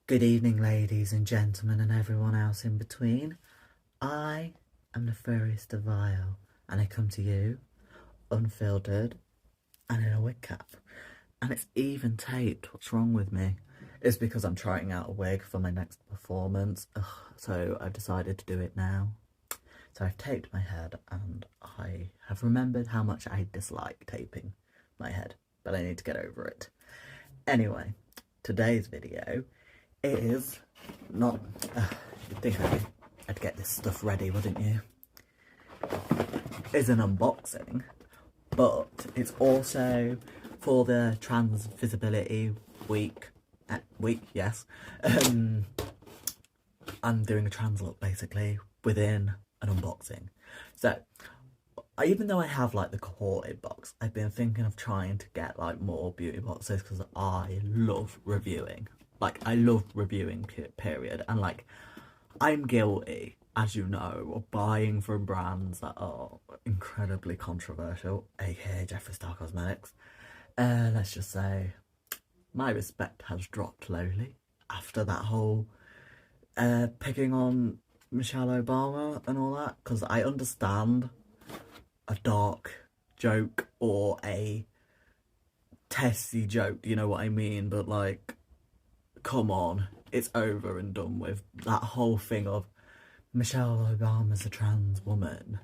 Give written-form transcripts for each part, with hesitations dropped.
Good evening, ladies and gentlemen, and everyone else in between. I am the furriest of vile, and I come to you, unfiltered, and in a wig cap. And it's even taped. What's wrong with me? It's because I'm trying out a wig for my next performance, so I've decided to do it now. So I've taped my head, and I have remembered how much I dislike taping my head, but I need to get over it. Anyway, today's video is not... you'd think I'd get this stuff ready, wouldn't you? It's an unboxing, but it's also for the Trans Visibility Week. Yes. I'm doing a trans look, basically, within an unboxing. So, even though I have, like, the cohorted box, I've been thinking of trying to get, like, more beauty boxes, because I love reviewing. Like, I love reviewing, period. And, like, I'm guilty, as you know, of buying from brands that are incredibly controversial, aka Jeffree Star Cosmetics. Let's just say my respect has dropped slowly after that whole picking on Michelle Obama and all that, because I understand a dark joke or a testy joke, you know what I mean, but like, come on, it's over and done with. That whole thing of Michelle Obama's a trans woman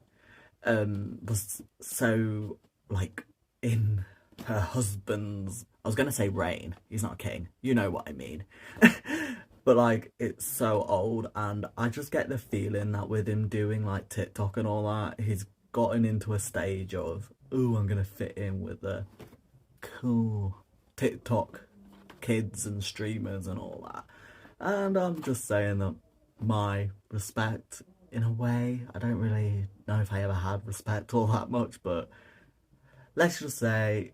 was so, like, in her husband's, I was gonna say reign, he's not a king, you know what I mean. But like, it's so old, and I just get the feeling that with him doing like TikTok and all that, he's gotten into a stage of, ooh, I'm gonna fit in with the cool TikTok kids and streamers and all that. And I'm just saying that my respect, in a way, I don't really know if I ever had respect all that much, but let's just say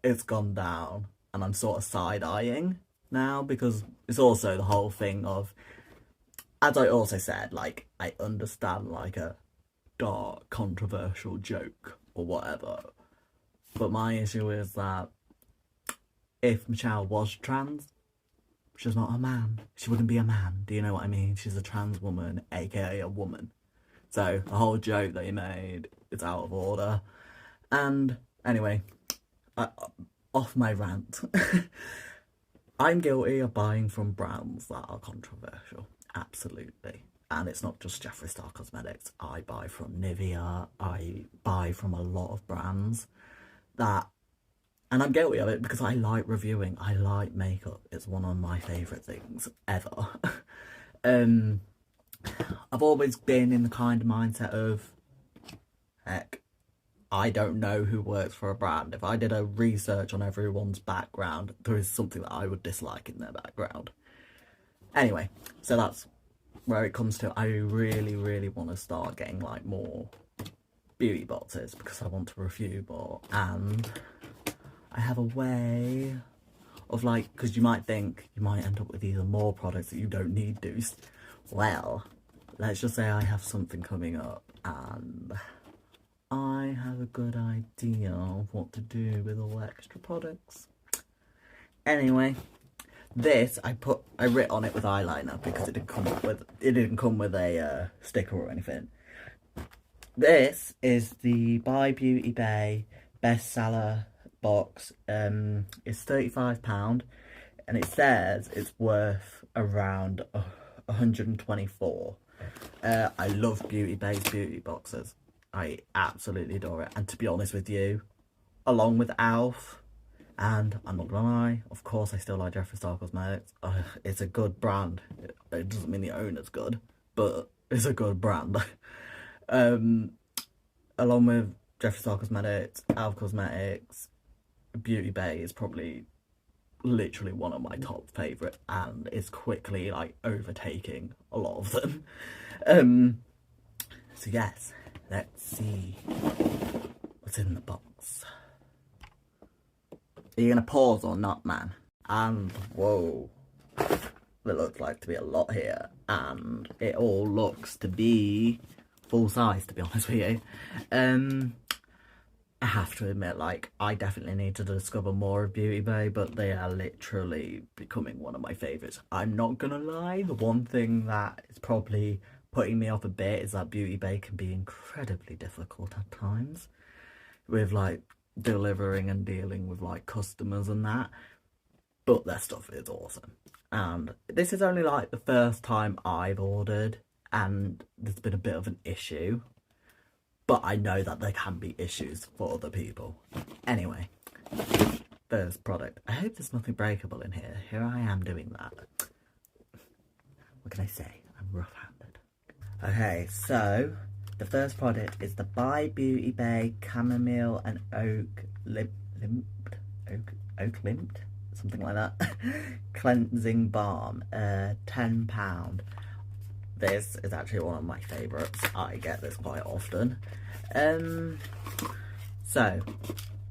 it's gone down, and I'm sort of side-eyeing now, because it's also the whole thing of, as I also said, like, I understand like a dark controversial joke or whatever, but my issue is that if Michelle was trans, she's not a man. She wouldn't be a man, do you know what I mean? She's a trans woman, aka a woman. So the whole joke that he made is out of order. And anyway, off my rant. I'm guilty of buying from brands that are controversial, absolutely. And it's not just Jeffree Star Cosmetics. I buy from Nivea, I buy from a lot of brands that, and I'm guilty of it because I like reviewing, I like makeup. It's one of my favourite things ever. I've always been in the kind of mindset of, heck, I don't know who works for a brand. If I did a research on everyone's background, there is something that I would dislike in their background. Anyway, so that's where it comes to. I really, really want to start getting like more beauty boxes because I want to review more, and I have a way of, like, because you might think you might end up with even more products that you don't need to. Well, let's just say I have something coming up and I have a good idea of what to do with all extra products. Anyway, this I writ on it with eyeliner because it didn't come with a sticker or anything. This is the By Beauty Bay bestseller box. It's £35, and it says it's worth around 124. I love Beauty Bay's beauty boxes. I absolutely adore it, and to be honest with you, along with Alf, and I'm not gonna lie, of course I still like Jeffree Star Cosmetics. It's a good brand. It doesn't mean the owner's good, but it's a good brand. Along with Jeffree Star Cosmetics, Alf Cosmetics, Beauty Bay is probably literally one of my top favourite, and is quickly like overtaking a lot of them. So yes, let's see what's in the box. Are you gonna pause or not, man? And whoa, it looks like to be a lot here, and it all looks to be full size, to be honest with you. I have to admit, like, I definitely need to discover more of Beauty Bay, but they are literally becoming one of my favourites. I'm not gonna lie, the one thing that is probably putting me off a bit is that Beauty Bay can be incredibly difficult at times with, like, delivering and dealing with, like, customers and that. But their stuff is awesome. And this is only, like, the first time I've ordered, and there's been a bit of an issue. But I know that there can be issues for other people. Anyway, first product. I hope there's nothing breakable in here. Here I am doing that. What can I say? I'm rough-handed. Okay, so the first product is the by Beauty Bay Chamomile and Oak Limped, something like that. Cleansing Balm, £10. This is actually one of my favourites. I get this quite often. So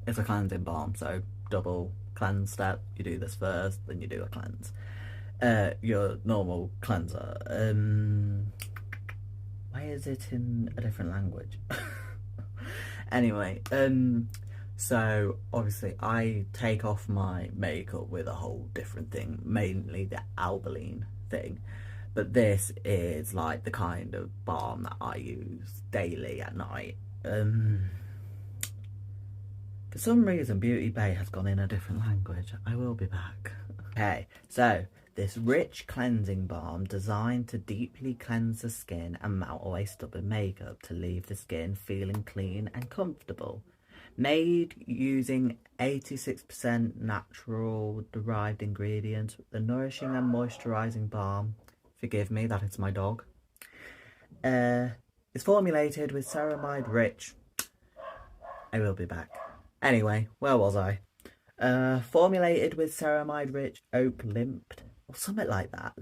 it's a cleansing balm, so double cleanse step. You do this first, then you do a cleanse. Your normal cleanser. Why is it in a different language? Anyway, so obviously I take off my makeup with a whole different thing, mainly the Albaline thing. But this is like the kind of balm that I use daily at night. For some reason Beauty Bay has gone in a different language. I will be back. Okay, so this rich cleansing balm designed to deeply cleanse the skin and melt away stubborn makeup to leave the skin feeling clean and comfortable. Made using 86% natural derived ingredients, the nourishing and moisturising balm, forgive me, that is my dog, is formulated with ceramide rich. I will be back. Anyway, where was I? Formulated with ceramide rich oak limped, or something like that,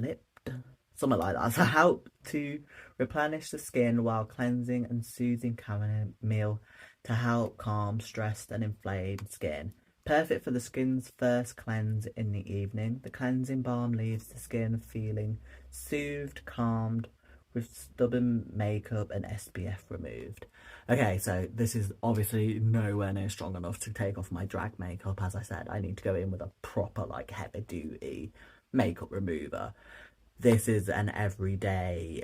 something like that, to help to replenish the skin while cleansing and soothing chamomile to help calm stressed and inflamed skin. Perfect for the skin's first cleanse in the evening. The cleansing balm leaves the skin feeling soothed, calmed, with stubborn makeup and SPF removed. Okay, so this is obviously nowhere near strong enough to take off my drag makeup. As I said, I need to go in with a proper, like, heavy duty makeup remover. This is an everyday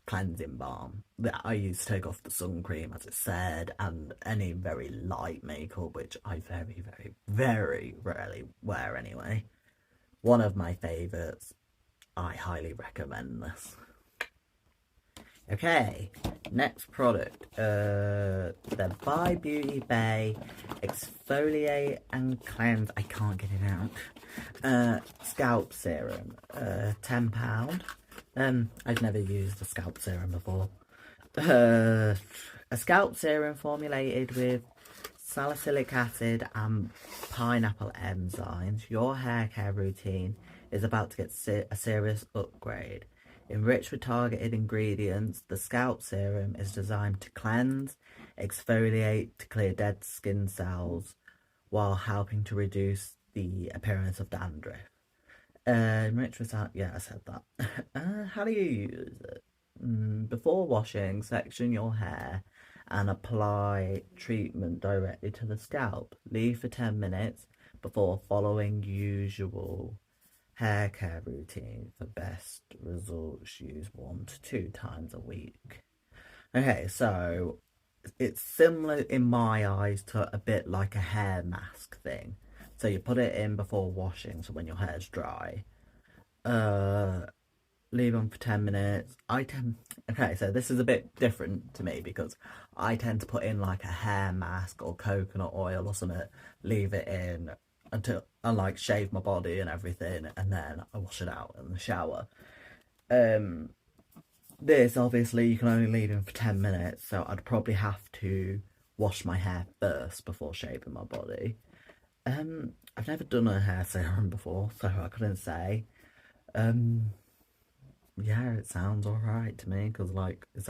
cleansing balm that I use to take off the sun cream, as it said, and any very light makeup, which I very, very, very rarely wear anyway. One of my favourites. I highly recommend this. Okay, next product, the by Beauty Bay Exfoliate and Cleanse, I can't get it out, Scalp Serum, £10. I've never used a scalp serum before. A scalp serum formulated with salicylic acid and pineapple enzymes. Your hair care routine is about to get a serious upgrade. Enriched with targeted ingredients, the scalp serum is designed to cleanse, exfoliate to clear dead skin cells while helping to reduce the appearance of dandruff. Enriched with, yeah, I said that. How do you use it? Before washing, section your hair and apply treatment directly to the scalp. Leave for 10 minutes before following usual hair care routine. For best results, use 1 to 2 times a week. Okay, so it's similar in my eyes to a bit like a hair mask thing. So you put it in before washing, so when your hair's dry. Leave on for 10 minutes. Okay, so this is a bit different to me because I tend to put in like a hair mask or coconut oil or something, leave it in until I like shave my body and everything, and then I wash it out in the shower. This obviously you can only leave in for 10 minutes, so I'd probably have to wash my hair first before shaving my body. I've never done a hair serum before, so I couldn't say. Yeah, it sounds alright to me, because like it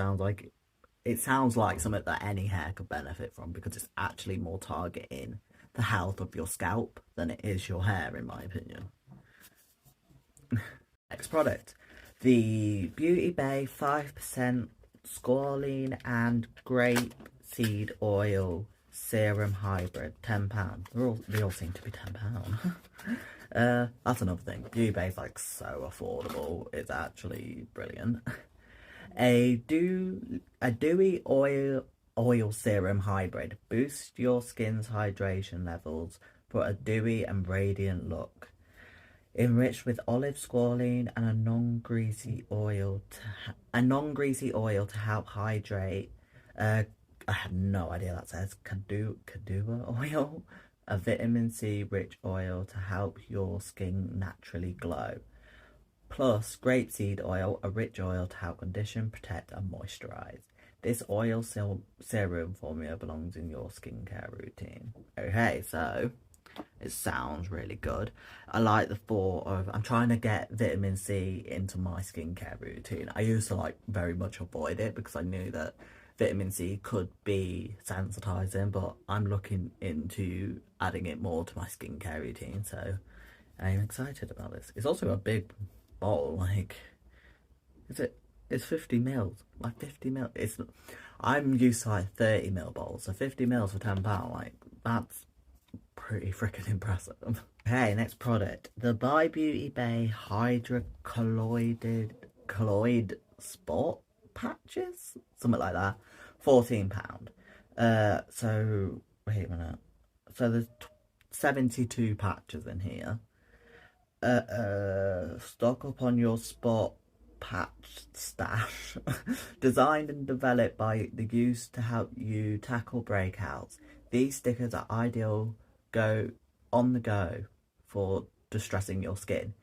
sounds like something that any hair could benefit from, because it's actually more targeting the health of your scalp than it is your hair, in my opinion. Next product, the Beauty Bay 5% squalene and grapeseed oil Serum Hybrid, £10. They all seem to be £10. That's another thing. eBay's like so affordable. It's actually brilliant. A dewy oil serum hybrid boosts your skin's hydration levels for a dewy and radiant look. Enriched with olive squalene and a non-greasy oil to help hydrate. I had no idea that says Cadua oil, a vitamin C rich oil to help your skin naturally glow. Plus grapeseed oil, a rich oil to help condition, protect and moisturize. This oil serum formula belongs in your skincare routine. Okay, so it sounds really good. I like the thought of, I'm trying to get vitamin C into my skincare routine. I used to like very much avoid it because I knew that vitamin C could be sensitizing, but I'm looking into adding it more to my skincare routine, so I'm excited about this. It's also a big bottle, like, it's 50 mils, like 50 mil. I'm used to like 30 mil bottles, so 50 mils for £10, like, that's pretty freaking impressive. Okay, next product, the By Beauty Bay Colloid Spot Patches, something like that, £14. So wait a minute, so there's 72 patches in here. Stock up on your spot patch stash. Designed and developed by the use to help you tackle breakouts. These stickers are ideal on the go for distressing your skin.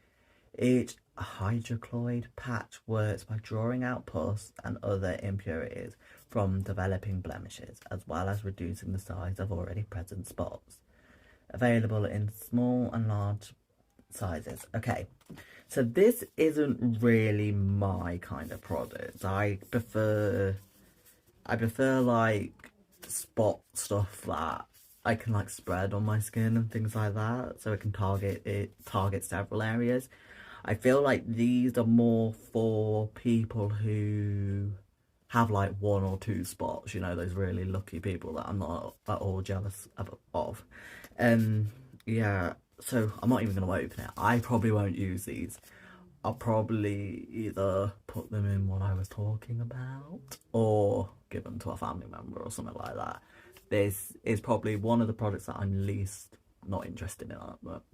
Each hydrocolloid patch works by drawing out pus and other impurities from developing blemishes, as well as reducing the size of already present spots. Available in small and large sizes. Okay, so this isn't really my kind of product. I prefer like spot stuff that I can like spread on my skin and things like that, so it can target several areas. I feel like these are more for people who have like 1 or 2 spots, you know, those really lucky people that I'm not at all jealous of. Yeah, so I'm not even going to open it. I probably won't use these. I'll probably either put them in what I was talking about or give them to a family member or something like that. This is probably one of the products that I'm least not interested in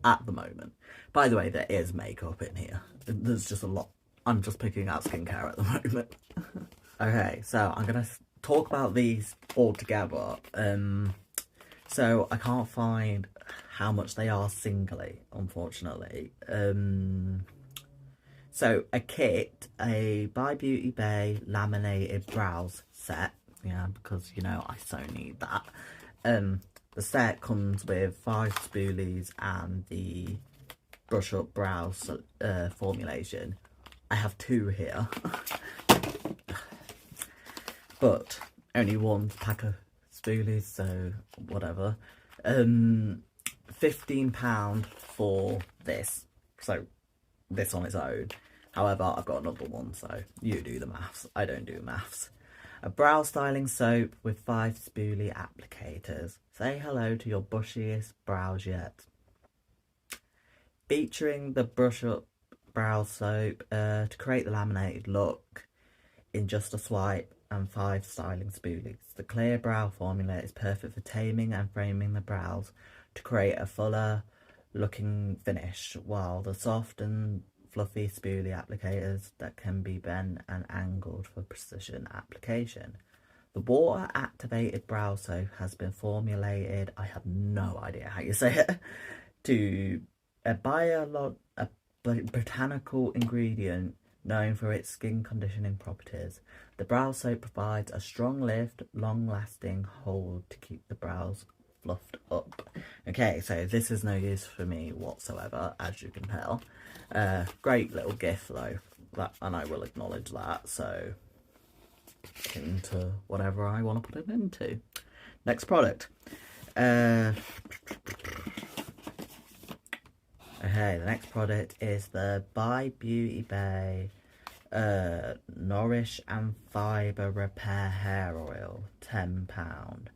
at the moment. By the way, there is makeup in here. There's just a lot. I'm just picking out skincare at the moment. Okay, so I'm going to talk about these all together. So I can't find how much they are singly, unfortunately. So a kit, a By Beauty Bay laminated brows set, yeah, because, you know, I so need that. The set comes with 5 spoolies and the brush up brows formulation. I have 2 here, but only 1 pack of spoolies, so whatever. £15 for this, so this on its own. However, I've got another one, so you do the maths. I don't do maths. A brow styling soap with 5 spoolie applicators. Say hello to your bushiest brows yet. Featuring the brush up brow soap to create the laminated look in just a swipe and 5 styling spoolies. The clear brow formula is perfect for taming and framing the brows to create a fuller looking finish, while the soft and fluffy spoolie applicators that can be bent and angled for precision application. The water activated brow soap has been formulated, I have no idea how you say it, to a botanical ingredient known for its skin conditioning properties. The brow soap provides a strong lift, long-lasting hold to keep the brows fluffed up. Okay, so this is no use for me whatsoever, as you can tell. Great little gift though, and I will acknowledge that, so into whatever I want to put it into. Next product. Okay, the next product is the By Beauty Bay Nourish and Fibre Repair Hair Oil, £10.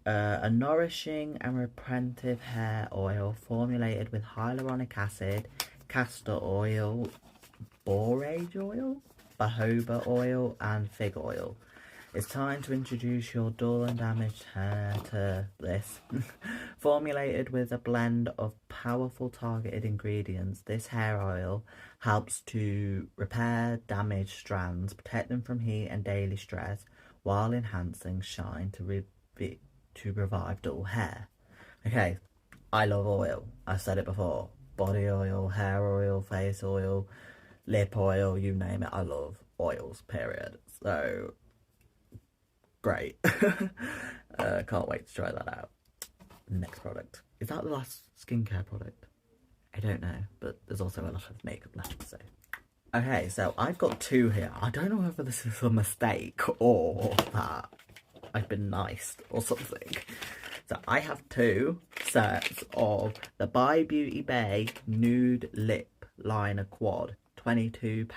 A nourishing and reparative hair oil formulated with hyaluronic acid, castor oil, borage oil, jojoba oil, and fig oil. It's time to introduce your dull and damaged hair to this. Formulated with a blend of powerful targeted ingredients, this hair oil helps to repair damaged strands, protect them from heat and daily stress, while enhancing shine to revive dull hair. Okay, I love oil. I've said it before. Body oil, hair oil, face oil, lip oil, you name it. I love oils, period. So, great. Can't wait to try that out. Next product. Is that the last skincare product? I don't know, but there's also a lot of makeup left, so. Okay, so I've got two here. I don't know whether this is a mistake or that I've been nice or something. So I have two sets of the By Beauty Bay Nude Lip Liner Quad, £22.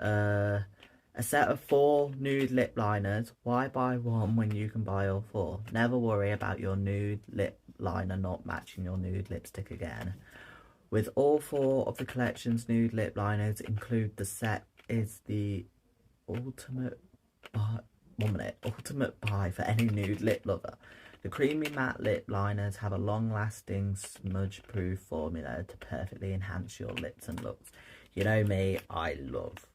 A set of 4 nude lip liners. Why buy one when you can buy all 4? Never worry about your nude lip liner not matching your nude lipstick again. With all 4 of the collection's nude lip liners include the set is the ultimate buy for any nude lip lover. The creamy matte lip liners have a long-lasting smudge-proof formula to perfectly enhance your lips and looks. You know me, I love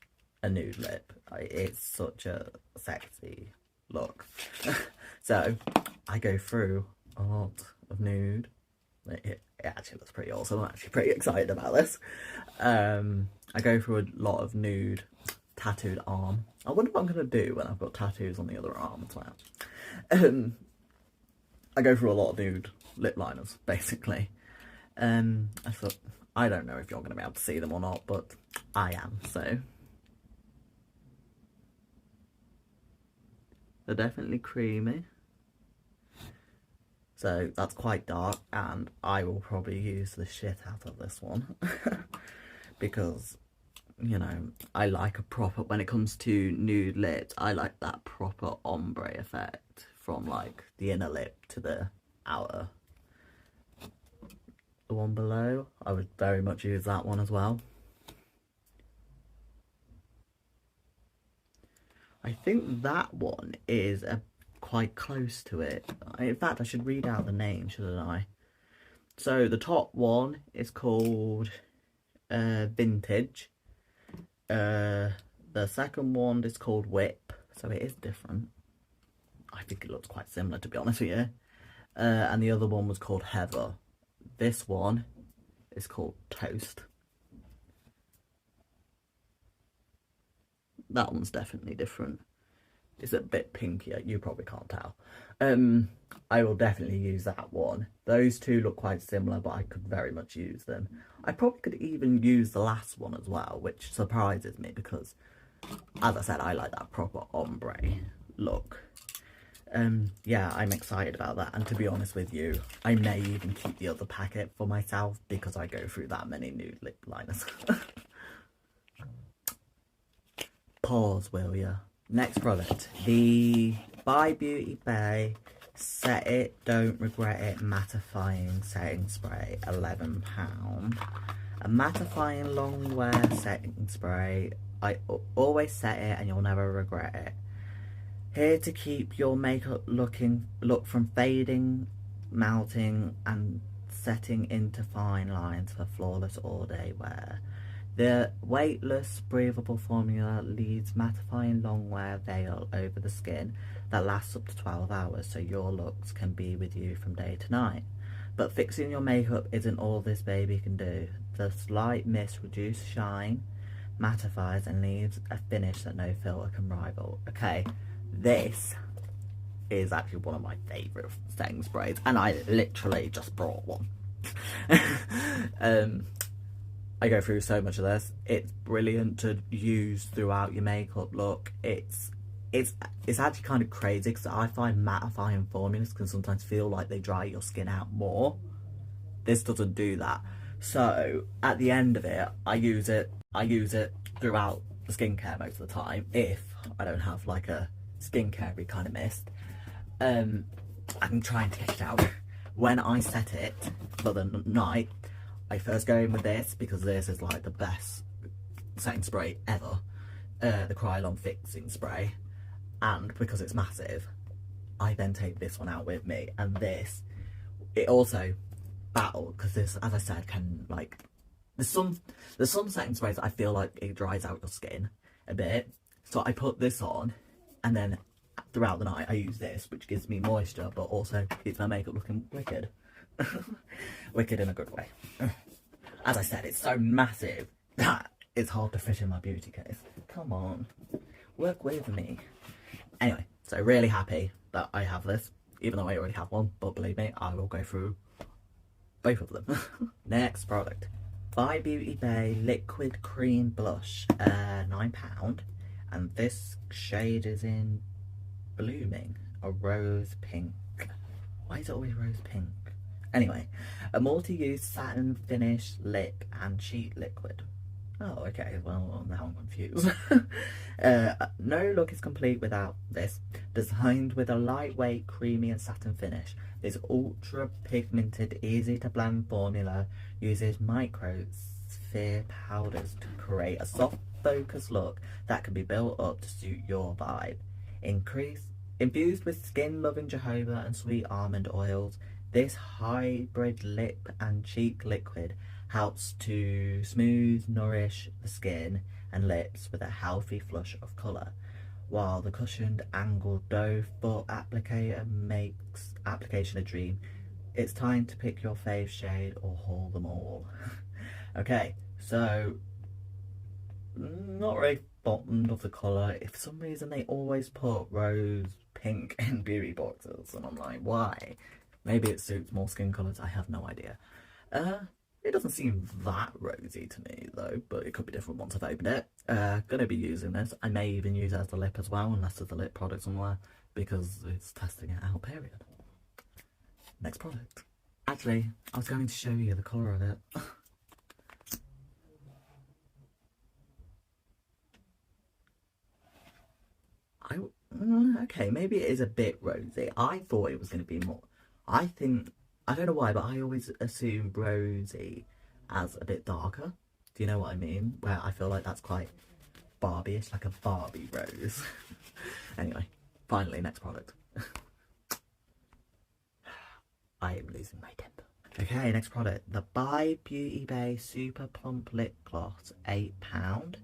a nude lip. It's such a sexy look. So I go through a lot of nude. It actually looks pretty awesome. I'm actually pretty excited about this. I go through a lot of nude tattooed arm. I wonder what I'm going to do when I've got tattoos on the other arm as well. I go through a lot of nude lip liners, basically. I thought, I don't know if you're going to be able to see them or not, but I am, so. They're definitely creamy. So that's quite dark, and I will probably use the shit out of this one. Because, you know, I like a proper, when it comes to nude lips, I like that proper ombre effect from like the inner lip to the outer. The one below, I would very much use that one as well. I think that one is quite close to it. In fact, I should read out the name, shouldn't I? So the top one is called Vintage. The second one is called Whip, so it is different. I think it looks quite similar, to be honest with you. And the other one was called Heather. This one is called Toast. That one's definitely different. It's a bit pinkier, you probably can't tell. I will definitely use that one. Those two look quite similar, but I could very much use them. I probably could even use the last one as well, which surprises me because, as I said, I like that proper ombre look. Yeah, I'm excited about that, and to be honest with you, I may even keep the other packet for myself because I go through that many nude lip liners. Pause, will ya? Next product, the By Beauty Bay Set It, Don't Regret It Mattifying Setting Spray, £11. A mattifying long wear setting spray. I always set it and you'll never regret it. Here to keep your makeup look from fading, melting and setting into fine lines for flawless all-day wear. The weightless, breathable formula leaves mattifying long wear veil over the skin that lasts up to 12 hours, so your looks can be with you from day to night. But fixing your makeup isn't all this baby can do. The slight mist reduces shine, mattifies and leaves a finish that no filter can rival. Okay, this is actually one of my favourite setting sprays, and I literally just brought one. I go through so much of this. It's brilliant to use throughout your makeup look. It's actually kind of crazy because I find mattifying formulas can sometimes feel like they dry your skin out more. This doesn't do that. So at the end of it, I use it throughout the skincare most of the time if I don't have like a skincare kind of mist. I'm trying to get it out. When I set it for the night, I first go in with this because this is like the best setting spray ever. The Krylon fixing spray. And because it's massive, I then take this one out with me. And this, it also battled, because this, as I said, can like, there's some setting sprays that I feel like it dries out your skin a bit. So I put this on, and then throughout the night I use this, which gives me moisture, but also keeps my makeup looking wicked. Wicked in a good way. As I said, it's so massive that it's hard to fit in my beauty case. Come on, work with me. Anyway, so really happy that I have this, even though I already have one, but believe me, I will go through both of them. Next product, by Beauty Bay Liquid Cream Blush, £9, and this shade is in Blooming, a rose pink. Why is it always rose pink? Anyway, a multi-use satin finish lip and cheek liquid. Oh, okay, well, now I'm confused. No look is complete without this. Designed with a lightweight, creamy and satin finish, this ultra pigmented, easy to blend formula uses microsphere powders to create a soft, focused look that can be built up to suit your vibe. Infused with skin-loving jojoba and sweet almond oils, this hybrid lip and cheek liquid helps to smooth, nourish the skin and lips with a healthy flush of colour, while the cushioned angled doe foot applicator makes application a dream. It's time to pick your fave shade or haul them all. Okay, so not really fond of the colour. If for some reason they always put rose pink in beauty boxes, and I'm like, why? Maybe it suits more skin colours, I have no idea. It doesn't seem that rosy to me though, but it could be different once I've opened it. Gonna be using this. I may even use it as the lip as well, unless there's a lip product somewhere, because it's testing it out, period. Next product. Actually, I was going to show you the colour of it. Okay, maybe it is a bit rosy. I thought it was going to be more. I don't know why, but I always assume rosy as a bit darker. Do you know what I mean? Where I feel like that's quite Barbie-ish, like a Barbie rose. Anyway, finally, next product. I am losing my temper. Okay, next product. The By Beauty Bay Super Plump Lip Gloss, £8.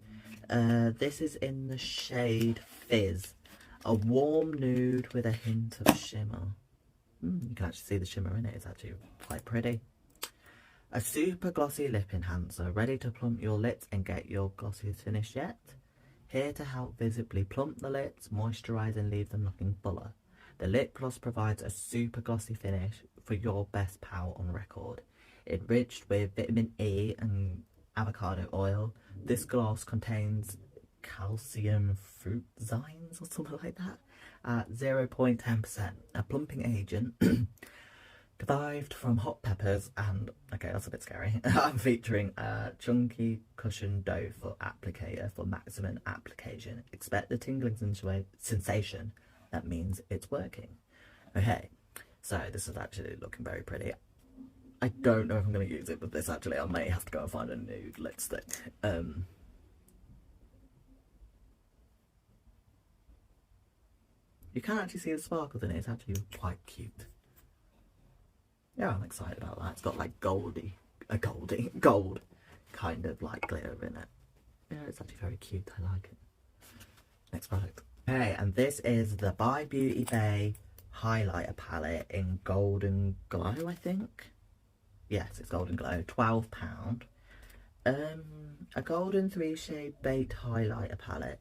This is in the shade Fizz. A warm nude with a hint of shimmer. You can actually see the shimmer in it. It's actually quite pretty. A super glossy lip enhancer, ready to plump your lips and get your glossiest finish yet. Here to help visibly plump the lips, moisturise and leave them looking fuller. The lip gloss provides a super glossy finish for your best power on record. Enriched with vitamin E and avocado oil, this gloss contains calcium fructazines or something like that at 0.10%, a plumping agent derived from hot peppers and, okay, that's a bit scary. I'm featuring a chunky cushion doe foot applicator for maximum application. Expect the tingling sensation. That means it's working. Okay, so this is actually looking very pretty. I don't know if I'm going to use it with this actually. I may have to go and find a nude lipstick. You can actually see the sparkles in it. It's actually quite cute. Yeah, I'm excited about that. It's got like gold kind of like glitter in it. Yeah, it's actually very cute. I like it. Next product. Okay, and this is the By Beauty Bay highlighter palette in Golden Glow, I think. Yes, it's Golden Glow, £12. A golden 3-shade baked highlighter palette.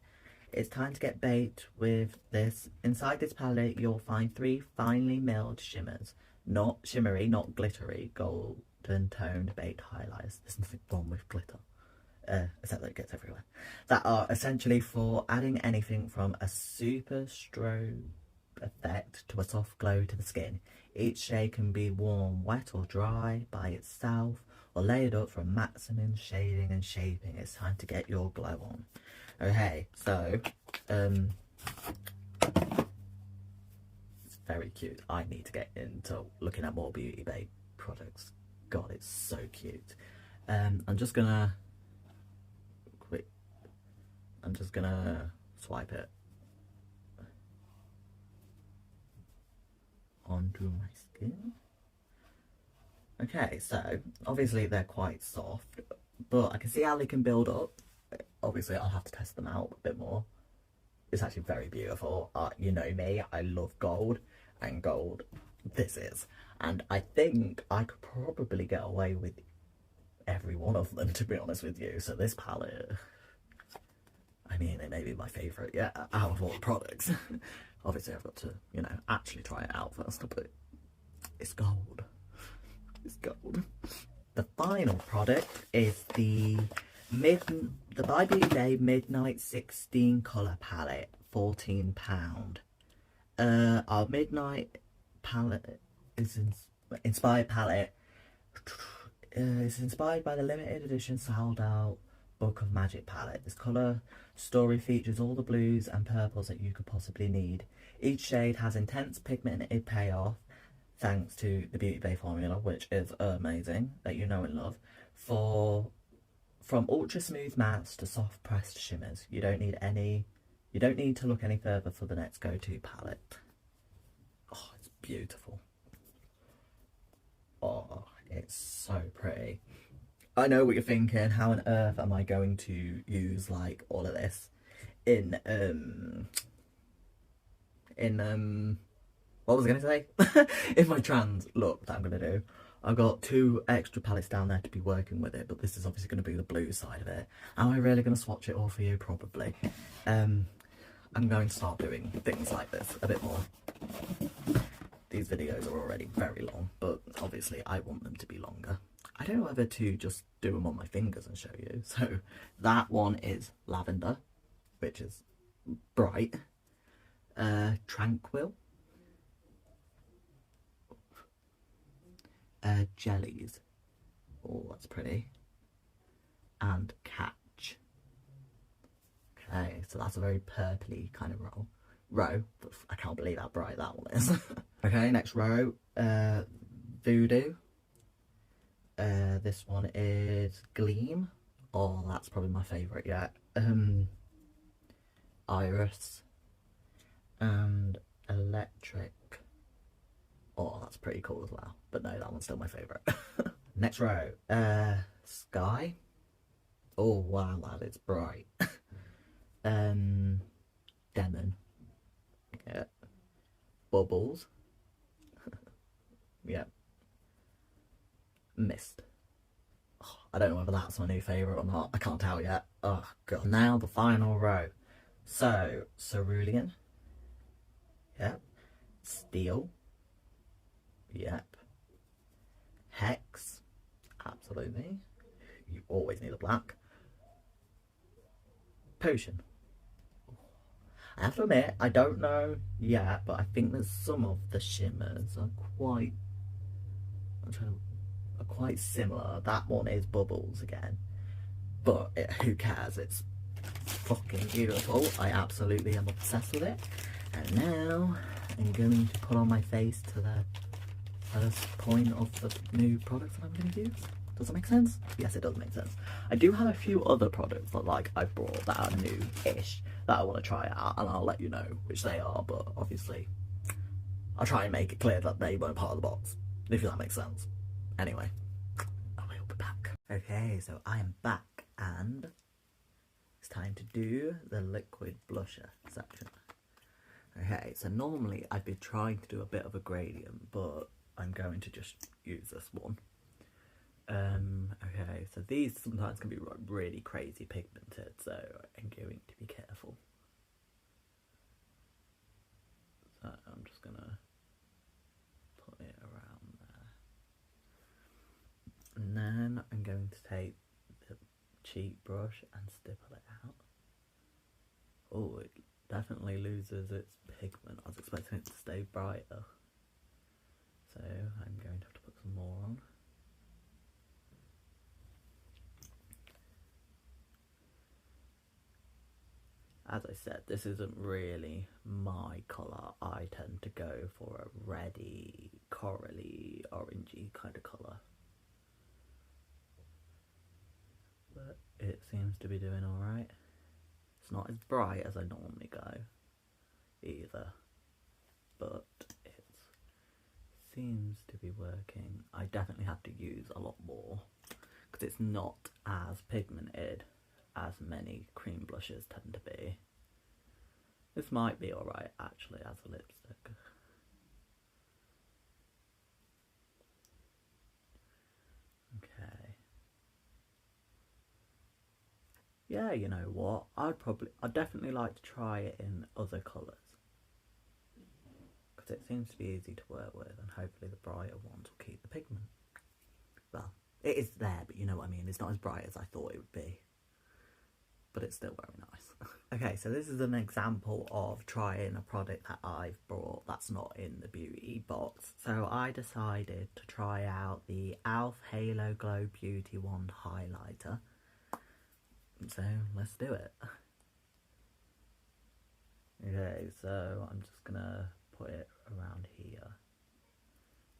It's time to get baked with this. Inside this palette, you'll find 3 finely milled shimmers. Not shimmery, not glittery, golden toned baked highlighters. There's nothing wrong with glitter. Except that it gets everywhere. That are essentially for adding anything from a super strobe effect to a soft glow to the skin. Each shade can be worn wet or dry by itself, or layered up for maximum shading and shaping. It's time to get your glow on. Okay, so it's very cute. I need to get into looking at more Beauty Bay products. God, it's so cute. I'm just gonna swipe it onto my skin. Okay, so obviously they're quite soft, but I can see how they can build up. Obviously I'll have to test them out a bit more. It's actually very beautiful. You know me, I love gold, and gold this is. And I think I could probably get away with every one of them, to be honest with you. So this palette, I mean, it may be my favourite yet out of all the products. Obviously I've got to, you know, actually try it out first, but it's gold. It's gold. The final product is the By Beauty Bay Midnight 16 colour palette, £14. Our Midnight palette is inspired palette. It's inspired by the limited edition sold out Book of Magic palette. This colour story features all the blues and purples that you could possibly need. Each shade has intense pigmented payoff thanks to the Beauty Bay formula, which is amazing, that you know and love. From ultra smooth mattes to soft pressed shimmers, you don't need to look any further for the next go-to palette. Oh, it's beautiful. Oh, it's so pretty. I know what you're thinking. How on earth am I going to use like all of this in what was I going to say? In my trans look that I'm going to do. I've got 2 extra palettes down there to be working with it, but this is obviously going to be the blue side of it. Am I really going to swatch it all for you? Probably. I'm going to start doing things like this a bit more. These videos are already very long, but obviously I want them to be longer. I don't know whether to just do them on my fingers and show you. So that one is lavender, which is bright. Tranquil. Jellies. Oh, that's pretty. And catch. Okay, so that's a very purpley kind of row. But I can't believe how bright that one is. Okay, next row. Voodoo. This one is Gleam. Oh, that's probably my favourite yet. Iris. And Electric. Oh, that's pretty cool as well. But no, that one's still my favourite. Next row. Sky. Oh, wow, that is bright. Demon. Yeah. Bubbles. Yeah. Mist. Oh, I don't know whether that's my new favourite or not. I can't tell yet. Oh, God. Now the final row. So, Cerulean. Yep. Steel. Yep. Hex. Absolutely. You always need a black. Potion. I have to admit, I don't know yet, but I think that some of the shimmers are quite similar. That one is Bubbles again. But who cares? It's fucking beautiful. I absolutely am obsessed with it. And now I'm going to put on my face to the first point of the new products that I'm going to use. Does that make sense? Yes, it does make sense. I do have a few other products that like I brought that are new-ish that I want to try out, and I'll let you know which they are, but obviously I'll try and make it clear that they weren't part of the box, if that makes sense. Anyway, I will be back. Okay, so I am back and it's time to do the liquid blusher section. Okay, so normally I'd be trying to do a bit of a gradient, but I'm going to just use this one. Okay, so these sometimes can be really crazy pigmented, so I'm going to be careful. So I'm just gonna put it around there. And then I'm going to take the cheek brush and stipple it out. Oh, it definitely loses its pigment. I was expecting it to stay brighter. So I'm going to have to put some more on. as I said, this isn't really my colour. I tend to go for a reddy, corally, orangey kind of colour. But it seems to be doing alright. It's not as bright as I normally go either, but it seems to be working. I definitely have to use a lot more because it's not as pigmented as many cream blushes tend to be. This might be alright actually as a lipstick. Okay. Yeah, you know what? I'd definitely like to try it in other colours. Because it seems to be easy to work with, and hopefully the brighter ones will keep the pigment. Well, it is there, but you know what I mean. It's not as bright as I thought it would be. But it's still very nice. Okay, so this is an example of trying a product that I've bought that's not in the beauty box. So I decided to try out the e.l.f. Halo Glow Beauty Wand Highlighter. So let's do it. Okay, so I'm just gonna put it around here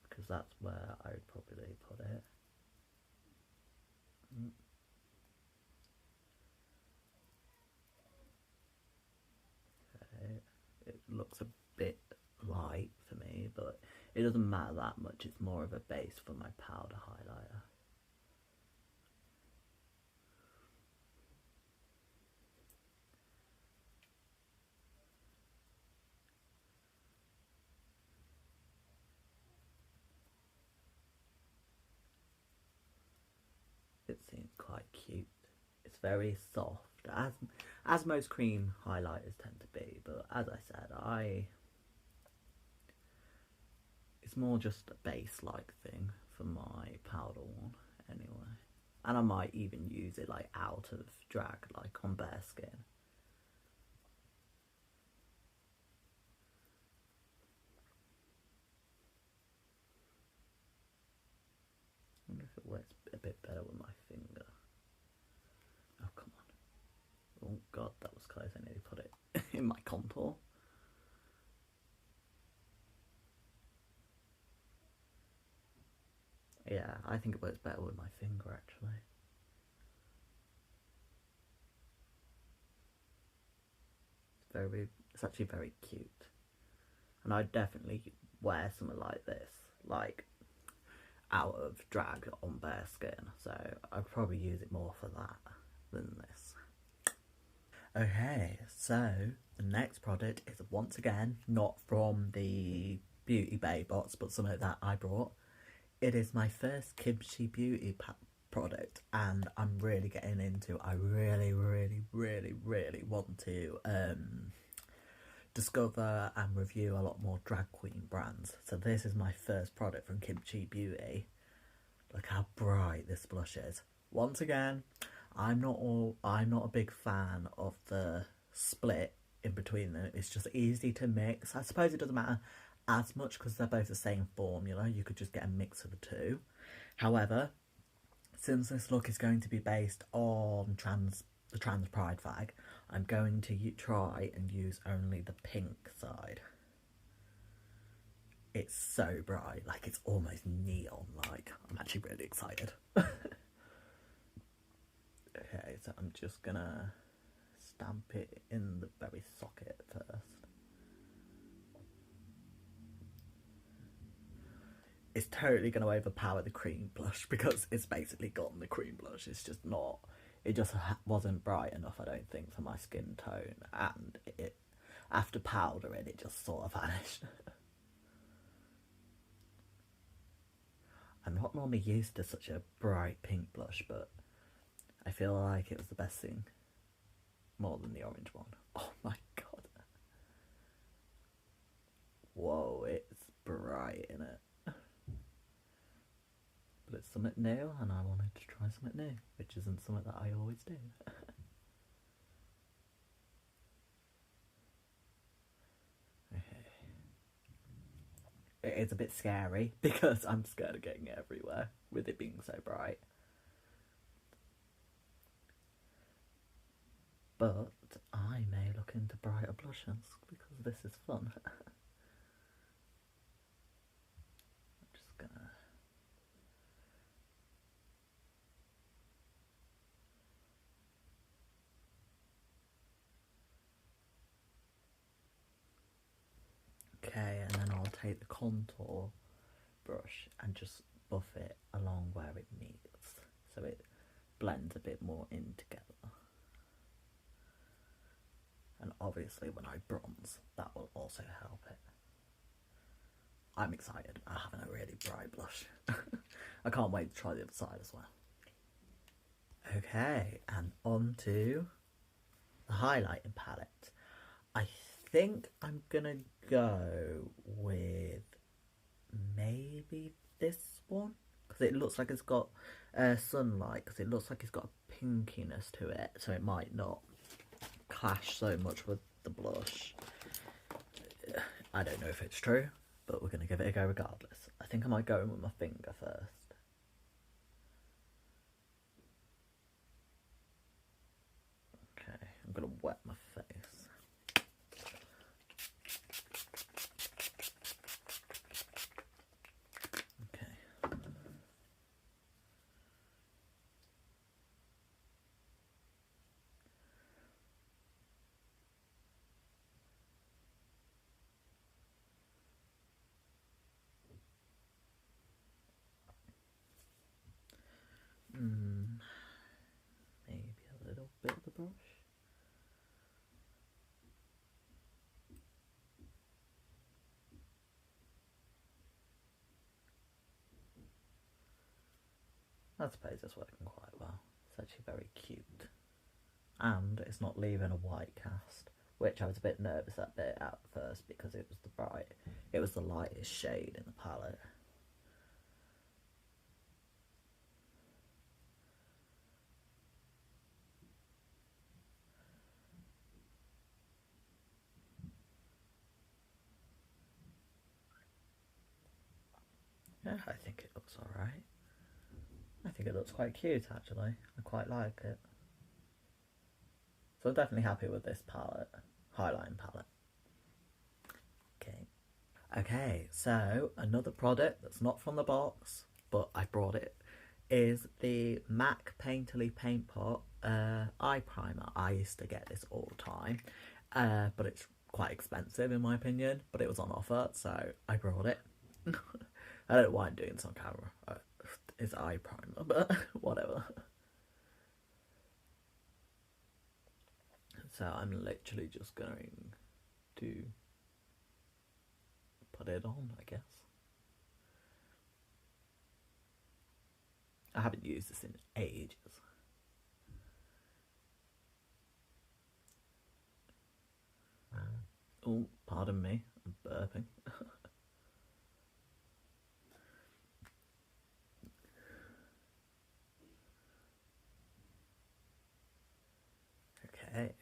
because that's where I would probably put it. Okay, it looks a bit light for me, but it doesn't matter that much. It's more of a base for my powder highlighter. It seems quite cute. It's very soft, as most cream highlighters tend to be, but as I said, it's more just a base-like thing for my powder one, anyway. And I might even use it like out of drag, like on bare skin. I wonder if it works a bit better with my finger. Oh, come on. Oh god, that was close. I nearly put it in my contour. Yeah, I think it works better with my finger, actually. It's actually very cute. And I'd definitely wear something like this, like out of drag on bare skin. So I'd probably use it more for that than this. Okay, so the next product is once again not from the Beauty Bay box, but something that I brought. It is my first Kimchi Beauty product, and I'm really getting into. I really want to discover and review a lot more drag queen brands. So this is my first product from Kimchi Beauty. Look how bright this blush is. Once again, I'm not a big fan of the split in between them. It's just easy to mix. I suppose it doesn't matter as much because they're both the same formula. You could just get a mix of the two. However, since this look is going to be based on the trans pride flag, I'm going to try and use only the pink side. It's so bright, like it's almost neon-like. I'm actually really excited. Okay, so I'm just gonna stamp it in the very socket first. It's totally going to overpower the cream blush because it's basically gotten the cream blush. It's just not, it just wasn't bright enough, I don't think, for my skin tone. And it, after powdering, it just sort of vanished. I'm not normally used to such a bright pink blush, but I feel like it was the best thing. More than the orange one. Oh my god. Whoa, it's bright in it. But it's something new, and I wanted to try something new, which isn't something that I always do. Okay. It is a bit scary because I'm scared of getting it everywhere with it being so bright. But I may look back into brighter blushes because this is fun. I'm just gonna... Okay, and then I'll take the contour brush and just buff it along where it meets, so it blends a bit more in together. And obviously when I bronze, that will also help it. I'm excited. I'm having a really bright blush. I can't wait to try the other side as well. Okay, and on to the highlighting palette. I think I'm gonna go with maybe this one, because it looks like it's got sunlight, because it looks like it's got a pinkiness to it, so it might not clash so much with the blush. I don't know if it's true, but we're going to give it a go regardless. I think I might go in with my finger first. Okay, I'm going to wet my face. Maybe a little bit of the brush. I suppose it's working quite well. It's actually very cute. And it's not leaving a white cast, which I was a bit nervous at bit at first because it was the lightest shade in the palette. Yeah, I think it looks alright. I think it looks quite cute actually. I quite like it. So I'm definitely happy with this palette, highlighting palette. Okay. Okay, so another product that's not from the box, but I brought it, is the MAC Painterly Paint Pot eye primer. I used to get this all the time, but it's quite expensive in my opinion, but it was on offer, so I brought it. I don't know why I'm doing this on camera. It's eye primer, but whatever. So I'm literally just going to put it on, I guess. I haven't used this in ages. Oh, pardon me, I'm burping. Okay.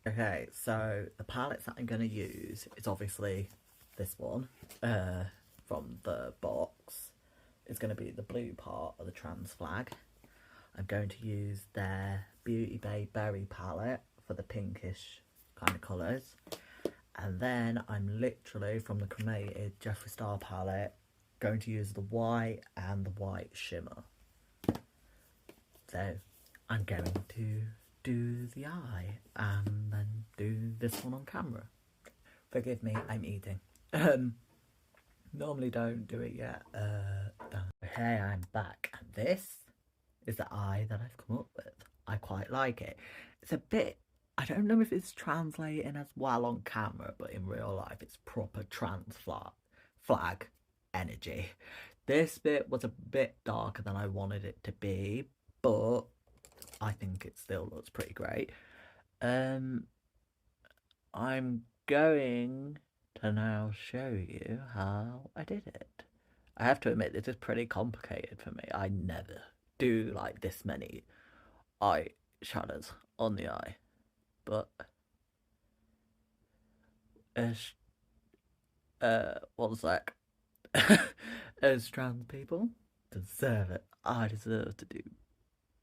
Okay, so the palettes that I'm going to use is obviously this one from the box. It's going to be the blue part of the trans flag. I'm going to use their Beauty Bay Berry palette for the pinkish kind of colours. And then I'm literally, from the cremated Jeffree Star palette, going to use the white and the white shimmer. So I'm going to do the eye and then do this one on camera. Forgive me, I'm eating. Normally don't do it yet. Okay, I'm back, and this is the eye that I've come up with. I quite like it. It's a bit, I don't know if it's translating as well on camera, but in real life it's proper trans flag energy. This bit was a bit darker than I wanted it to be, but I think it still looks pretty great. I'm going to now show you how I did it. I have to admit, this is pretty complicated for me. I never do like this many eye shadows on the eye, but as one sec. As trans people deserve it. I deserve to do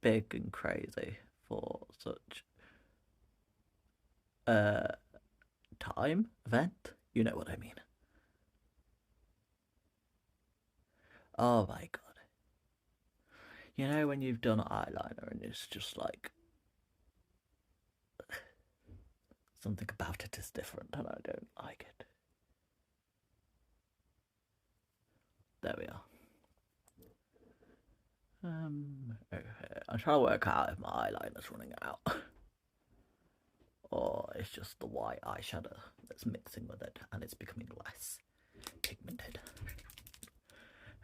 big and crazy for such time event. You know what I mean. Oh my god. You know when you've done eyeliner and it's just like something about it is different and I don't like it. There we are. Okay. I'm trying to work out if my eyeliner's running out. Or it's just the white eyeshadow that's mixing with it and it's becoming less pigmented.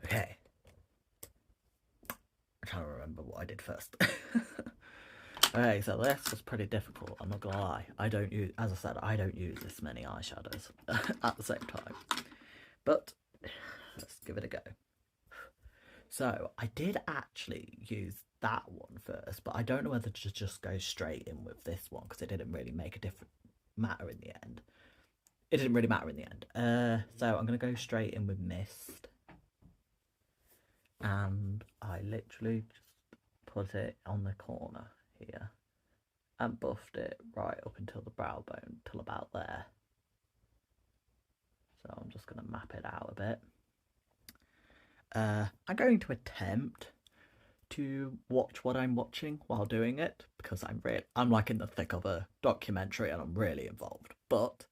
Okay. I'm trying to remember what I did first. Okay, so this was pretty difficult, I'm not gonna lie. I don't use, as I said, I don't use this many eyeshadows at the same time. But let's give it a go. So I did actually use that one first, but I don't know whether to just go straight in with this one because it didn't really make a different matter in the end. It didn't really matter in the end. So I'm going to go straight in with Mist. And I literally just put it on the corner here and buffed it right up until the brow bone, till about there. So I'm just going to map it out a bit. I'm going to attempt to watch what I'm watching while doing it because I'm like in the thick of a documentary and I'm really involved. But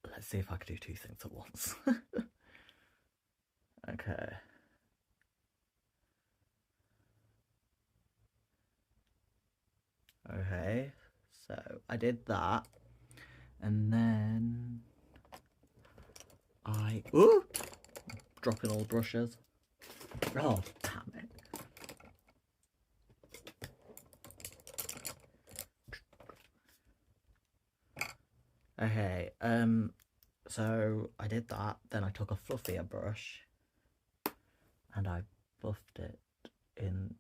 let's see if I can do two things at once. Okay. Okay, so I did that, and then ooh, dropping all the brushes. Oh, damn it. Okay, so I did that, then I took a fluffier brush, and I buffed it in,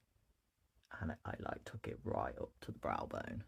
and I like took it right up to the brow bone.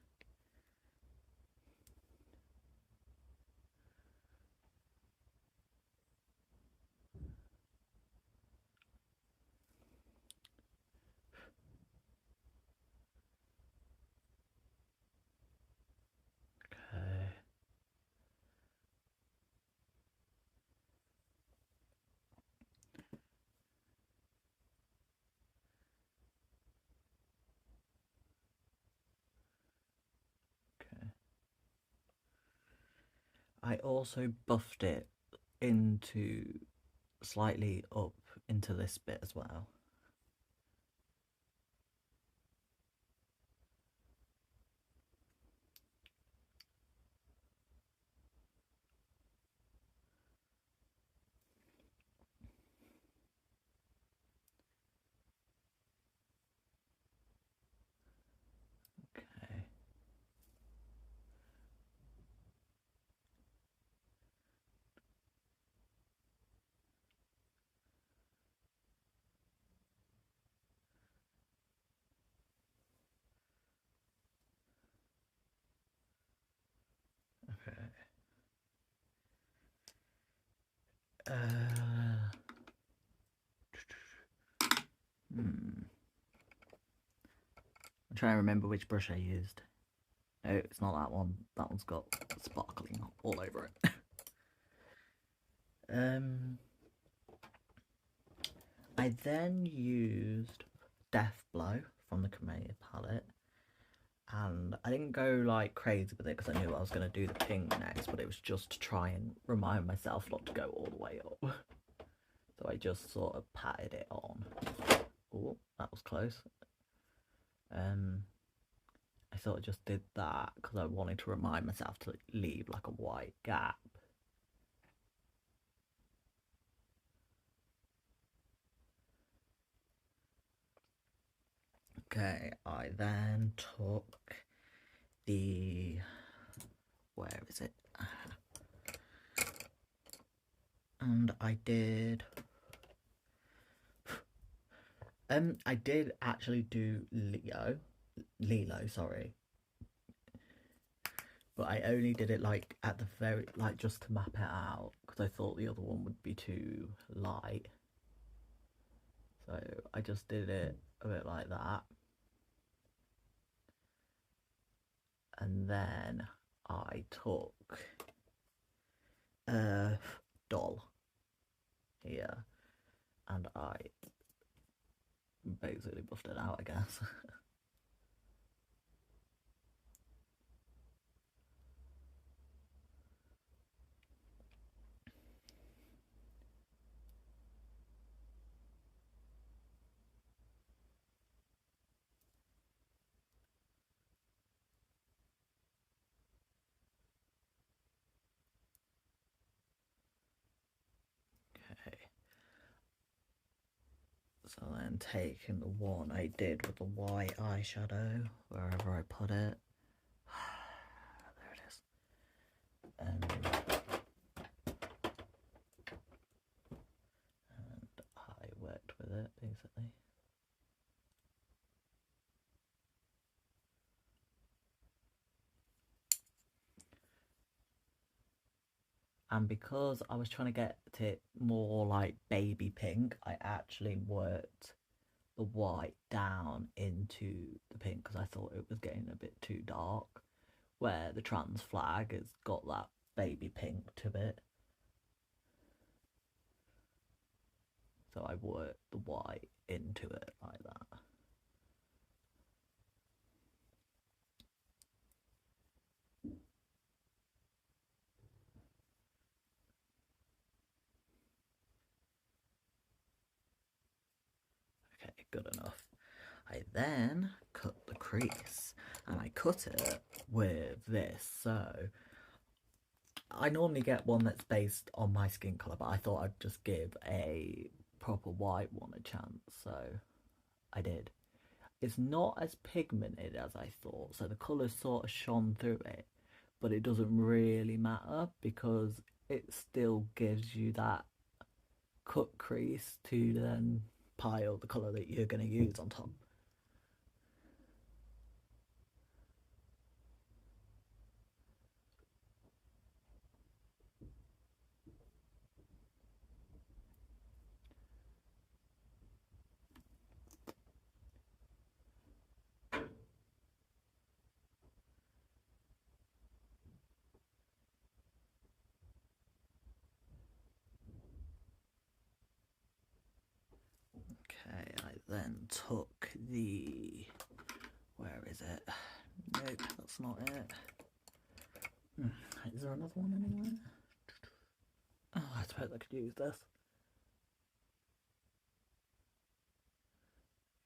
Okay. I also buffed it into slightly up into this bit as well. Okay. Okay. I'm trying to remember which brush I used. No, it's not that one. That one's got sparkling all over it. I then used Death Blow from the Chamomile palette. And I didn't go like crazy with it because I knew I was going to do the pink next, but it was just to try and remind myself not to go all the way up. So I just sort of patted it on. Oh, that was close. I sort of just did that because I wanted to remind myself to leave like a white gap. Okay, I then took the, where is it? And I did actually do Lilo, sorry. But I only did it like at the very, like just to map it out because I thought the other one would be too light. So I just did it a bit like that. And then I took a doll here and I basically buffed it out, I guess. Okay. So then taking the one I did with the white eyeshadow, wherever I put it. There it is. And I worked with it, basically. And because I was trying to get it more like baby pink, I actually worked the white down into the pink because I thought it was getting a bit too dark, where the trans flag has got that baby pink to it. So I worked the white into it like that. Okay, good enough. I then cut the crease, and I cut it with this. So I normally get one that's based on my skin colour, but I thought I'd just give a proper white one a chance, so I did. It's not as pigmented as I thought, so the colour sort of shone through it, but it doesn't really matter because it still gives you that cut crease to then pile the colour that you're going to use on top. Okay, I then took the... where is it? Nope, that's not it. Is there another one anywhere? Oh, I suppose I could use this.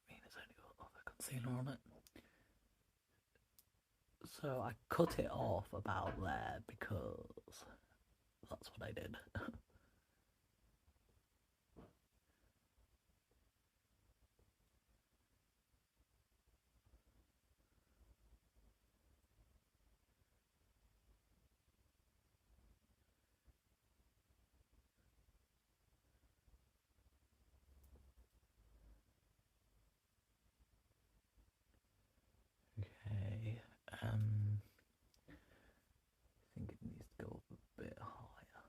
I mean, it's only got other concealer on it. So I cut it off about there because that's what I did. Okay, I think it needs to go up a bit higher.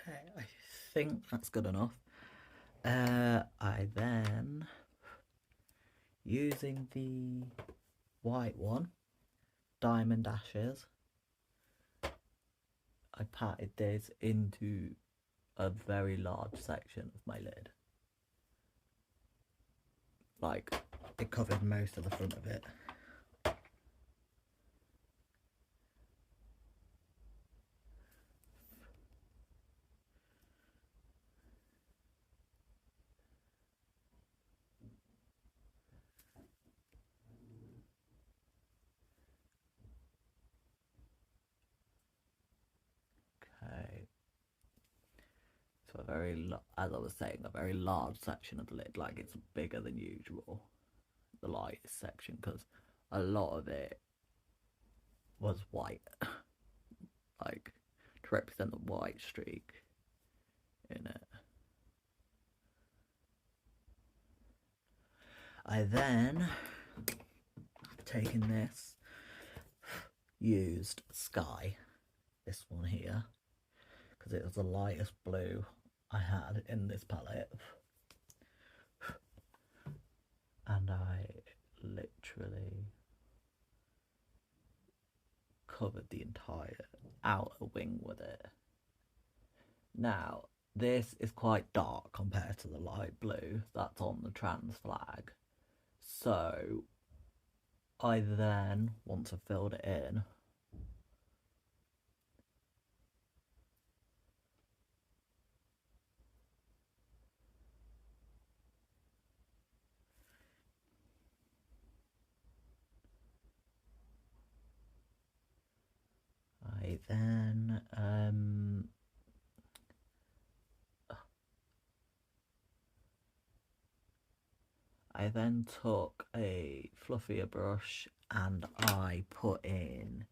Okay, I think that's good enough. I then, using the white one, Diamond Ashes, I patted this into a very large section of my lid. Like, it covered most of the front of it. Okay. So a very, as I was saying, a very large section of the lid, like it's bigger than usual, the lightest section, because a lot of it was white, like to represent the white streak in it. I then, taking this, used Sky this one here, because it was the lightest blue I had in this palette. And I literally covered the entire outer wing with it. Now, this is quite dark compared to the light blue that's on the trans flag. So, I then, once I've filled it in, I then took a fluffier brush and I put in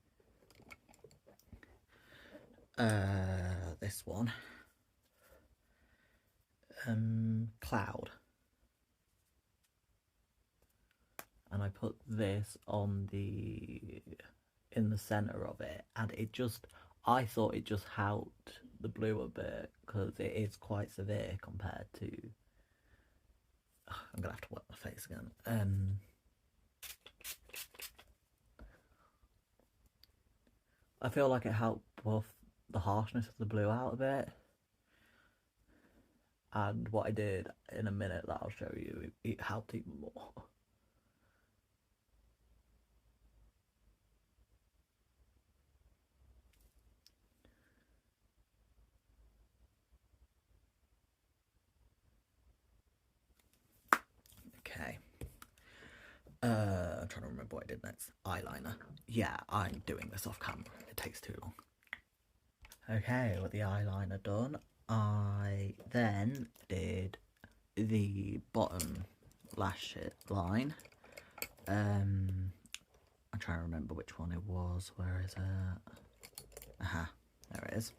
this one, Cloud, and I put this on in the center of it, and I thought it just helped the blue a bit because it is quite severe compared to. I'm gonna have to wet my face again. I feel like it helped buff the harshness of the blue out a bit. And what I did in a minute that I'll show you, it helped even more. Okay. I'm trying to remember what I did next. Eyeliner. Yeah, I'm doing this off camera. It takes too long. Okay, with the eyeliner done, I then did the bottom lash line. I'm trying to remember which one it was. Where is it? Aha, there it is.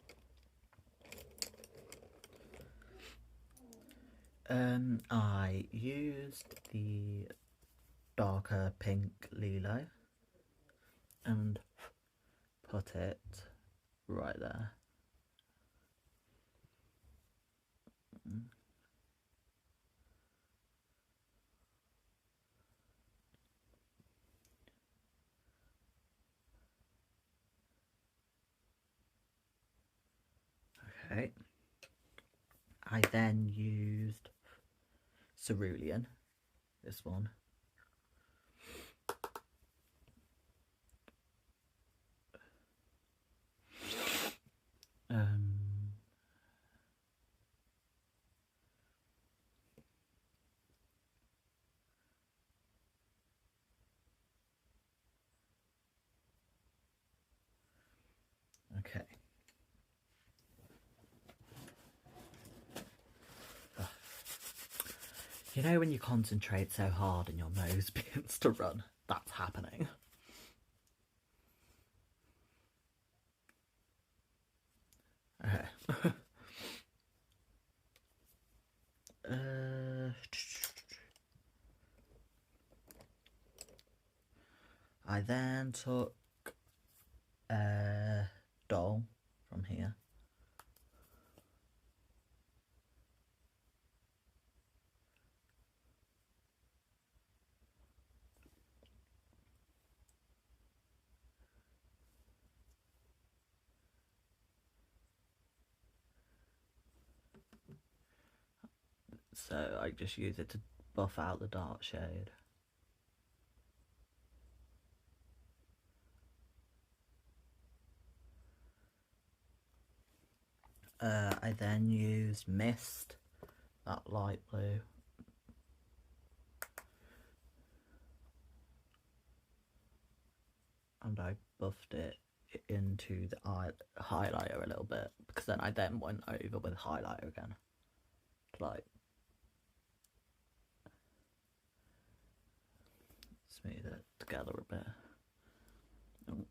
I used the darker pink Lilo and put it right there. Okay. I then used Cerulean, this one. Okay. You know when you concentrate so hard and your nose begins to run? That's happening. Okay. I then took a doll from here. So I just use it to buff out the dark shade. I then used Mist, that light blue. And I buffed it into the highlighter a little bit, because then I then went over with highlighter again to like smooth it together a bit. Oh.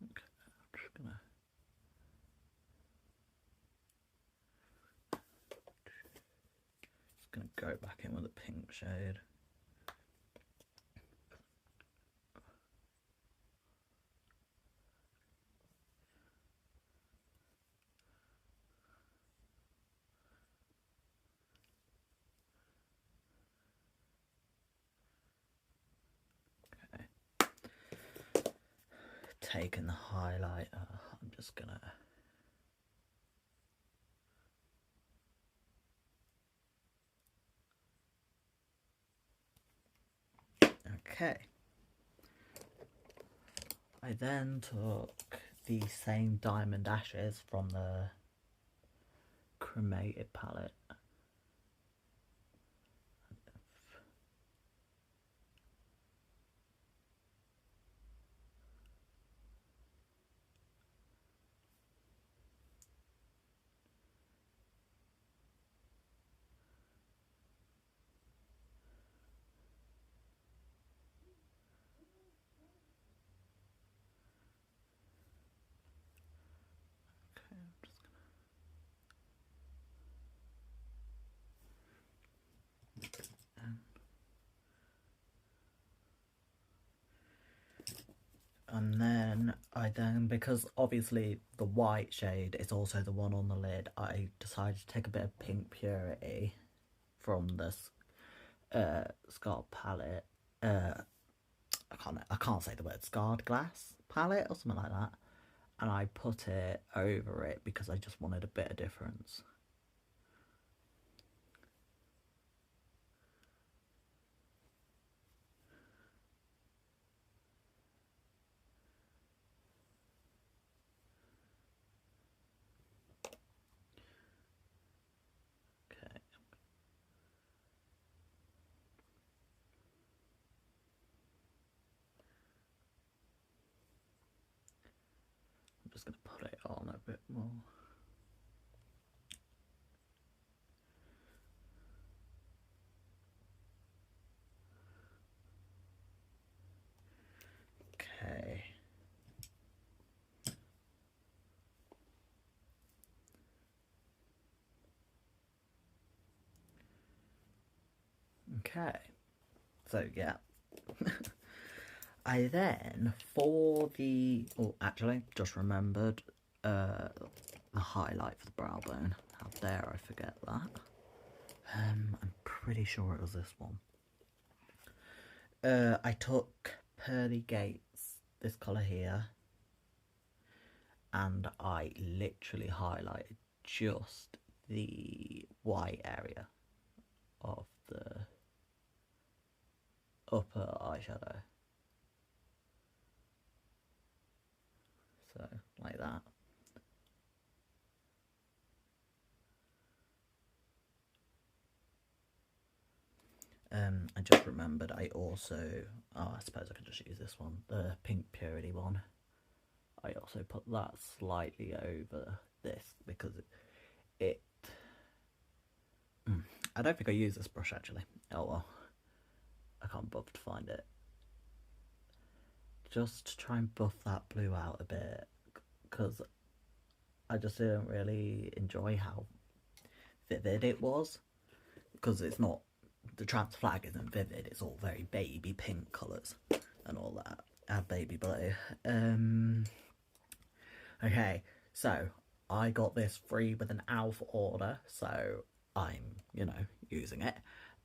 Okay, I'm just gonna go back in with a pink shade. Taking the highlighter, I'm just gonna okay. I then took the same Diamond Ashes from the Cremated palette. And then because obviously the white shade is also the one on the lid, I decided to take a bit of Pink Purity from this SCALP palette. I can't say the word, Scarred Glass palette or something like that. And I put it over it because I just wanted a bit of difference. Okay. I'm just going to put it on a bit more. Okay. Okay. So yeah. I then, for the... Oh, actually, just remembered the highlight for the brow bone. How dare I forget that. I'm pretty sure it was this one. I took Pearly Gates, this colour here, and I literally highlighted just the white area of the upper eyeshadow. So, like that. I just remembered I also, I suppose I could just use this one, the Pink Purity one. I also put that slightly over this because I don't think I use this brush actually. Oh well, I can't bother to find it. Just to try and buff that blue out a bit because I just didn't really enjoy how vivid it was, because it's not, the trans flag isn't vivid, it's all very baby pink colours and all that, and baby blue. Okay, so I got this free with an ALF order, so I'm, using it.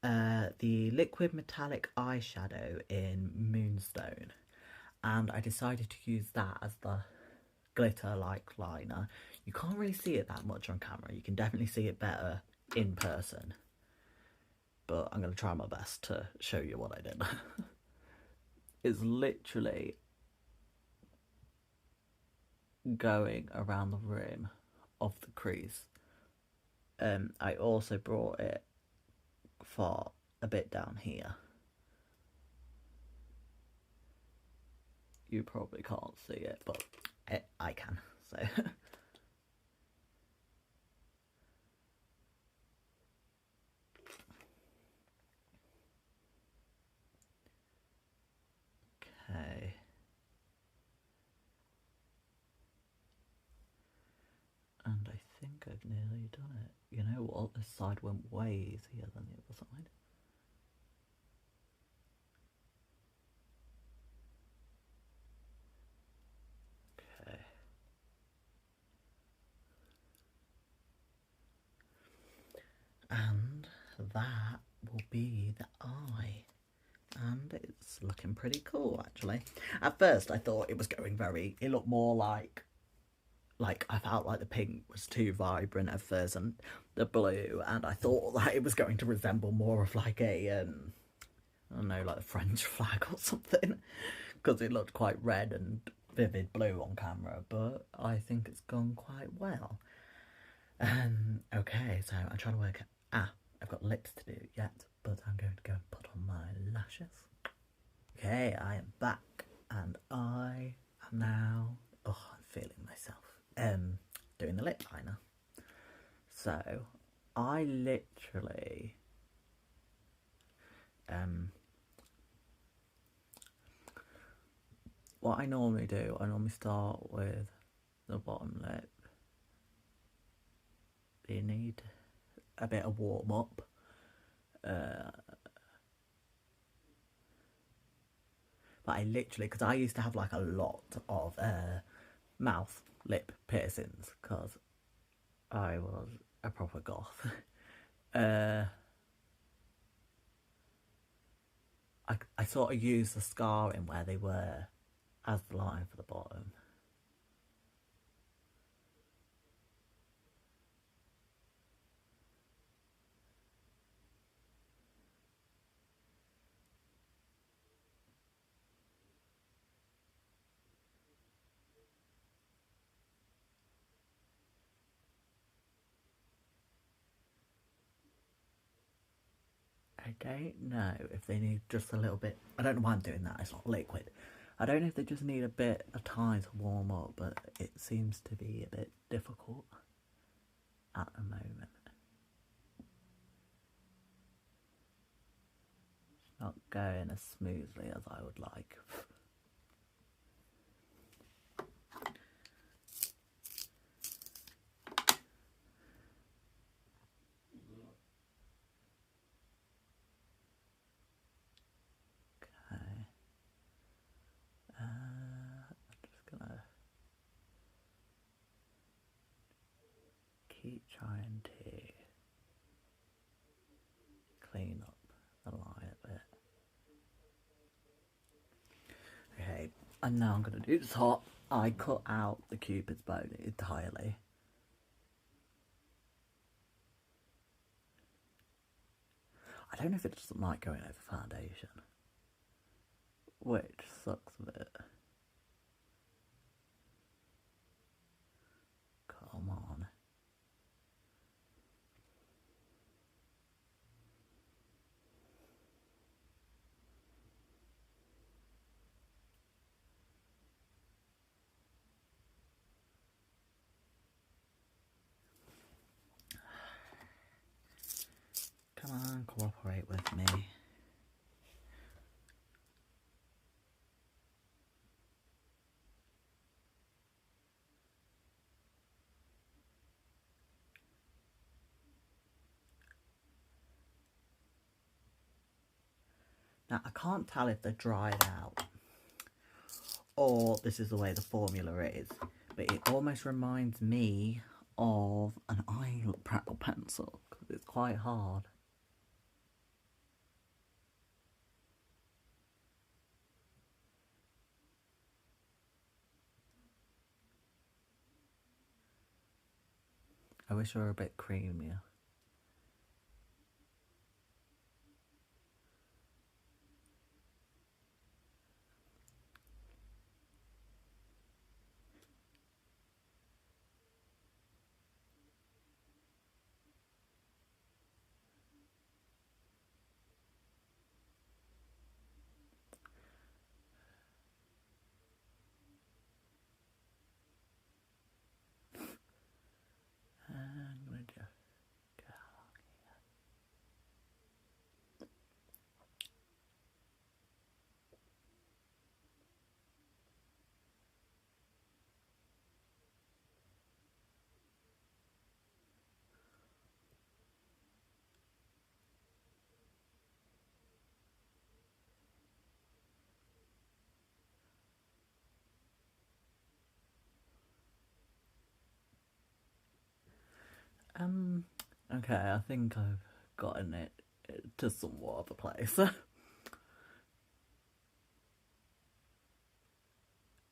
The liquid metallic eyeshadow in Moonstone, and I decided to use that as the glitter-like liner. You can't really see it that much on camera, you can definitely see it better in person, but I'm going to try my best to show you what I did. It's literally going around the rim of the crease. I also brought it for a bit down here. You probably can't see it, but I can, so... Okay. And I think think I've nearly done it. You know what? This side went way easier than the other side. Okay. And that will be the eye. And it's looking pretty cool, actually. At first, I thought it was going it looked more like I felt like the pink was too vibrant at first and the blue, and I thought that it was going to resemble more of like a, I don't know, like a French flag or something, because it looked quite red and vivid blue on camera, but I think it's gone quite well. Okay, so I'm trying to work out, I've got lips to do yet, but I'm going to go and put on my lashes. Okay, I am back, and I am now, I'm feeling myself, doing the lip liner. So, I literally, what I normally do, I normally start with the bottom lip. You need a bit of warm up. But I literally, because I used to have like a lot of mouth lip piercings, because I was a proper goth. I sort of used the scarring where they were as the line for the bottom. I don't know if they need just a little bit. I don't know why I'm doing that, it's not liquid. I don't know if they just need a bit of time to warm up, but it seems to be a bit difficult at the moment. It's not going as smoothly as I would like. Keep trying to clean up the line a bit. Okay, and now I'm going to do the top. I cut out the cupid's bow entirely. I don't know if it doesn't like going over foundation, which sucks a bit. Come on. Come on, cooperate with me. Now, I can't tell if they're dried out or this is the way the formula is, but it almost reminds me of an eyebrow pencil because it's quite hard. I wish they were a bit creamier. And we're just Okay, I think I've gotten it to somewhat of a place.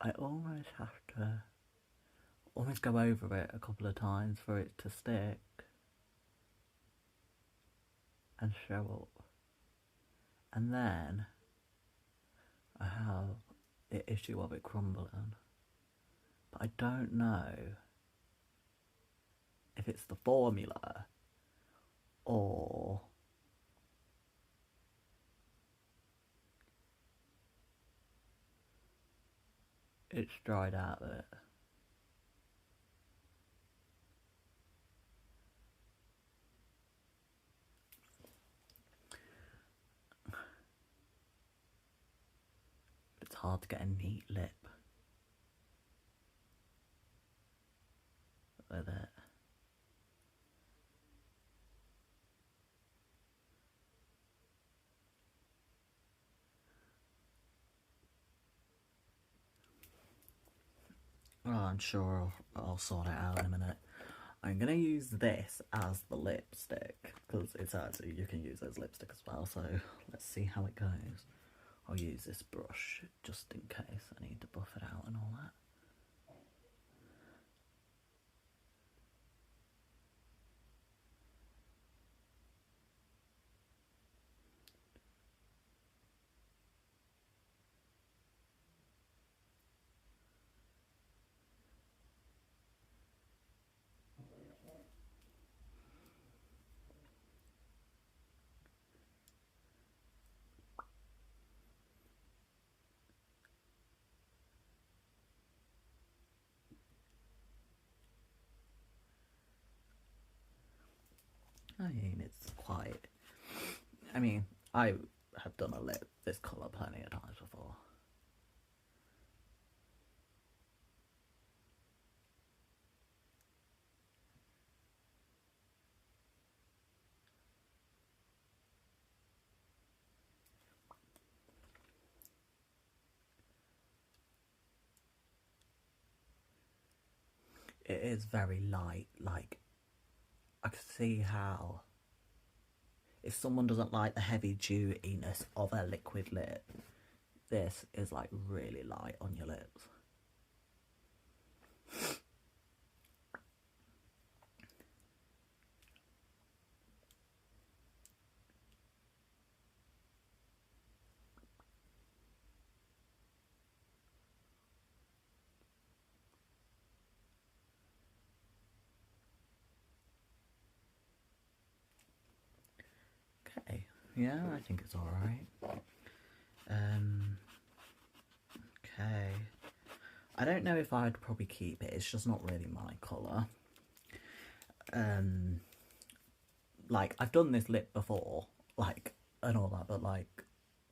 I almost have to almost go over it a couple of times for it to stick and show up. And then I have the issue of it crumbling. But I don't know if it's the formula or it's dried out of it. It's hard to get a neat lip with it. Oh, I'm sure I'll sort it out in a minute. I'm going to use this as the lipstick, because it's actually, you can use it as lipstick as well, so let's see how it goes. I'll use this brush just in case I need to buff it out and all that. I mean, it's quite... I mean, I have done a lip this colour plenty of times before. It is very light, like, I can see how if someone doesn't like the heavy dewiness of a liquid lip, this is like really light on your lips. Okay, yeah, I think it's alright. Okay. I don't know if I'd probably keep it, it's just not really my colour. Like, I've done this lip before, like, and all that, but like,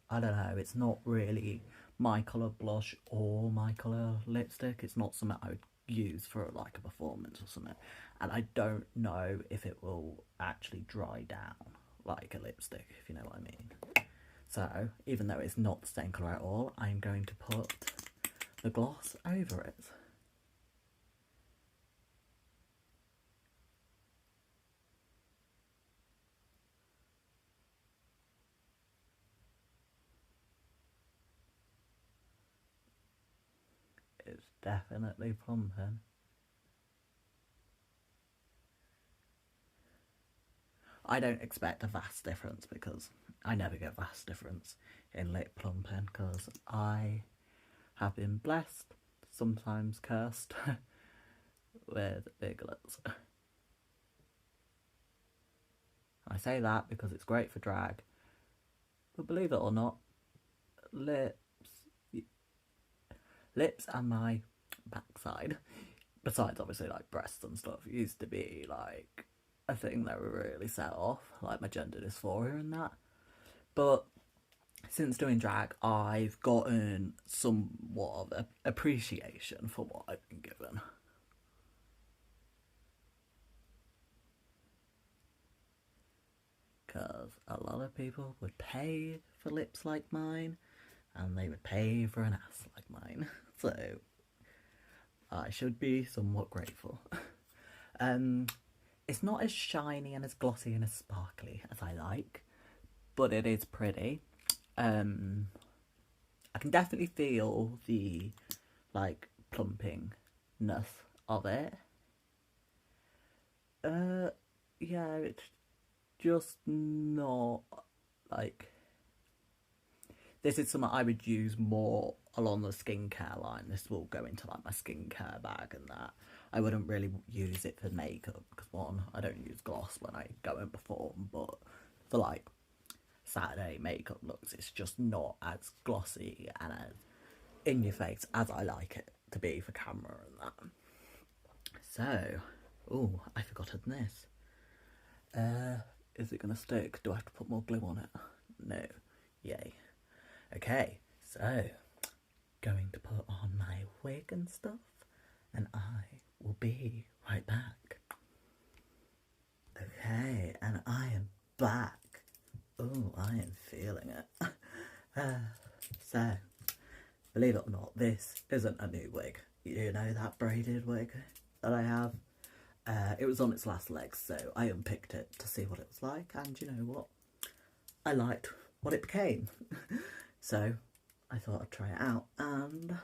I don't know, it's not really my colour blush or my colour lipstick. It's not something I would use for like a performance or something. And I don't know if it will actually dry down like a lipstick, if you know what I mean. So, even though it's not the same colour at all, I'm going to put the gloss over it. It's definitely plumping. I don't expect a vast difference because I never get vast difference in lip plumping because I have been blessed, sometimes cursed, with big lips. I say that because it's great for drag, but believe it or not, lips and my backside, besides obviously like breasts and stuff, used to be like a thing that really set off, like my gender dysphoria and that. But since doing drag, I've gotten somewhat of appreciation for what I've been given. Because a lot of people would pay for lips like mine, and they would pay for an ass like mine. So I should be somewhat grateful. it's not as shiny and as glossy and as sparkly as I like, but it is pretty. I can definitely feel the, like, plumpingness of it. Yeah, it's just not, like, this is something I would use more along the skincare line. This will go into, like, my skincare bag and that. I wouldn't really use it for makeup, because one, I don't use gloss when I go and perform, but for, like, Saturday makeup looks, it's just not as glossy and as in your face as I like it to be for camera and that. So, oh, I forgotten this. Is it gonna stick? Do I have to put more glue on it? No. Yay. Okay, so going to put on my wig and stuff, and I will be right back. Okay, and I am back. Oh, I am feeling it. So, believe it or not, this isn't a new wig. You know that braided wig that I have? It was on its last legs, so I unpicked it to see what it was like, and you know what? I liked what it became. So, I thought I'd try it out, and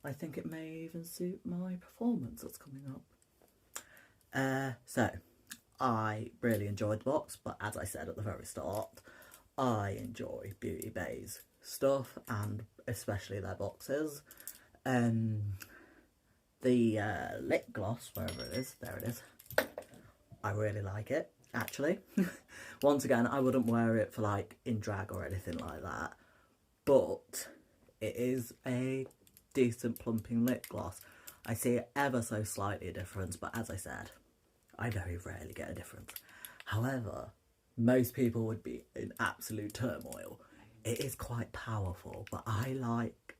I think it may even suit my performance that's coming up. So, I really enjoyed the box, but as I said at the very start, I enjoy Beauty Bay's stuff, and especially their boxes. The lip gloss, wherever it is, there it is. I really like it, actually. Once again, I wouldn't wear it for, like, in drag or anything like that, but it is a decent plumping lip gloss. I see it ever so slightly a difference, but as I said, I very rarely get a difference. However, most people would be in absolute turmoil. It is quite powerful, but I like